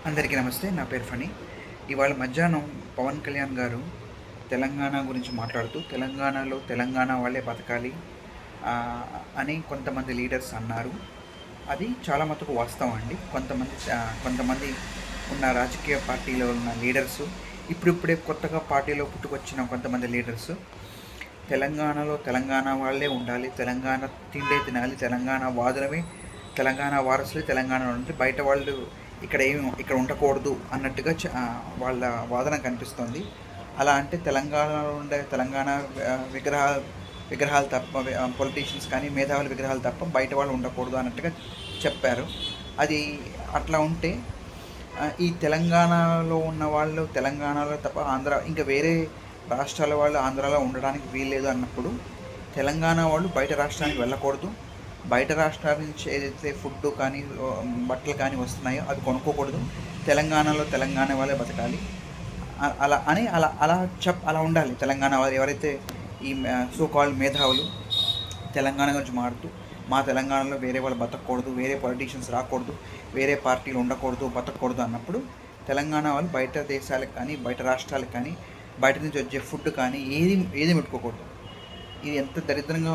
అందరికీ నమస్తే. నా పేరు ఫణి. ఇవాళ మధ్యాహ్నం పవన్ కళ్యాణ్ గారు తెలంగాణ గురించి మాట్లాడుతూ, తెలంగాణలో తెలంగాణ వాళ్ళే బతకాలి అని కొంతమంది లీడర్స్ అన్నారు. అది చాలా మటుకు వాస్తవం అండి. కొంతమంది ఉన్న రాజకీయ పార్టీలో ఉన్న లీడర్సు, ఇప్పుడిప్పుడే కొత్తగా పార్టీలో పుట్టుకొచ్చిన కొంతమంది లీడర్సు తెలంగాణలో తెలంగాణ వాళ్ళే ఉండాలి, తెలంగాణ తిండే తినాలి, తెలంగాణ వాదులమే, తెలంగాణ వారసులే తెలంగాణలో ఉంటే బయట వాళ్ళు ఇక్కడ ఉండకూడదు అన్నట్టుగా వాళ్ళ వాదన కనిపిస్తుంది. అలా అంటే తెలంగాణలో ఉండే తెలంగాణ విగ్రహాలు తప్ప, పొలిటీషియన్స్ కానీ మేధావుల విగ్రహాలు తప్ప బయట వాళ్ళు ఉండకూడదు అన్నట్టుగా చెప్పారు. అది అట్లా ఉంటే ఈ తెలంగాణలో ఉన్న వాళ్ళు తెలంగాణలో తప్ప ఇంకా వేరే రాష్ట్రాల వాళ్ళు ఆంధ్రాలో ఉండడానికి వీల్లేదు అన్నప్పుడు తెలంగాణ వాళ్ళు బయట రాష్ట్రానికి వెళ్ళకూడదు, బయట రాష్ట్రాల నుంచి ఏదైతే ఫుడ్ కానీ బట్టలు కానీ వస్తున్నాయో అది కొనుక్కోకూడదు, తెలంగాణలో తెలంగాణ వాళ్ళే బతకాలి అలా అని అలా ఉండాలి. తెలంగాణ వాళ్ళు ఎవరైతే ఈ సో కాల్డ్ మేధావులు తెలంగాణ గురించి మారుతూ మా తెలంగాణలో వేరే వాళ్ళు బతకూడదు, వేరే పొలిటీషియన్స్ రాకూడదు, వేరే పార్టీలు ఉండకూడదు, బతకూడదు అన్నప్పుడు తెలంగాణ వాళ్ళు బయట దేశాలకు కానీ బయట రాష్ట్రాలకు కానీ బయట నుంచి వచ్చే ఫుడ్ కానీ ఏది ముట్టుకోకూడదు. ఇది ఎంత దరిద్రంగా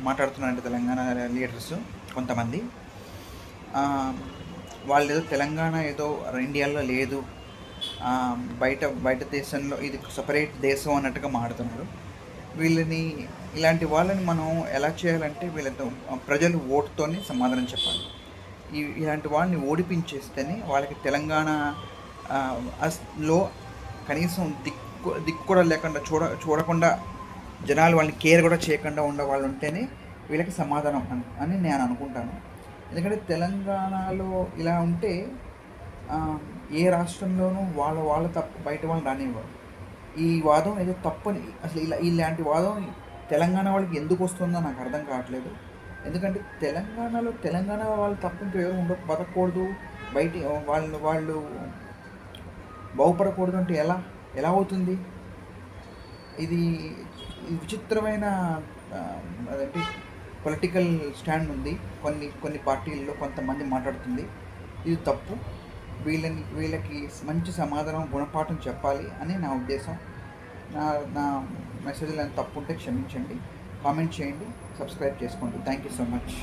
మాట్లాడుతున్నారంటే తెలంగాణ లీడర్స్ కొంతమంది వాళ్ళు ఏదో తెలంగాణ ఏదో ఇండియాలో లేదు, బయట దేశంలో ఇది సపరేట్ దేశం అన్నట్టుగా మాట్లాడుతున్నారు. ఇలాంటి వాళ్ళని మనం ఎలా చేయాలంటే వీళ్ళతో ప్రజలు ఓటుతోనే సమాధానం చెప్పాలి. ఇలాంటి వాళ్ళని ఓడిపించేస్తేనే వాళ్ళకి తెలంగాణ లో కనీసం దిక్కు కూడా లేకుండా చూడకుండా జనాలు వాళ్ళని కేర్ కూడా చేయకుండా ఉండే వాళ్ళు ఉంటేనే వీళ్ళకి సమాధానం అని నేను అనుకుంటాను. ఎందుకంటే తెలంగాణలో ఇలా ఉంటే ఏ రాష్ట్రంలోనూ వాళ్ళ తప్పు బయట వాళ్ళు రానివ్వరు. ఈ వాదం ఏదో తప్పని, అసలు ఇలాంటి వాదం తెలంగాణ వాళ్ళకి ఎందుకు వస్తుందో నాకు అర్థం కావట్లేదు. ఎందుకంటే తెలంగాణ వాళ్ళు తప్పు ఇంకా ఎవరు బతకూడదు, బయట వాళ్ళు బాగుపడకూడదు అంటే ఎలా అవుతుంది? ఇది విచిత్రమైన అదేంటి పొలిటికల్ స్టాండ్ ఉంది కొన్ని పార్టీల్లో కొంతమంది మాట్లాడుతుంది. ఇది తప్పు. వీళ్ళకి మంచి సమాధానం గుణపాఠం చెప్పాలి అని నా ఉద్దేశం. నా మెసేజ్లో తప్పు ఉంటే క్షమించండి, కామెంట్ చేయండి, సబ్స్క్రైబ్ చేసుకోండి. Thank you so much.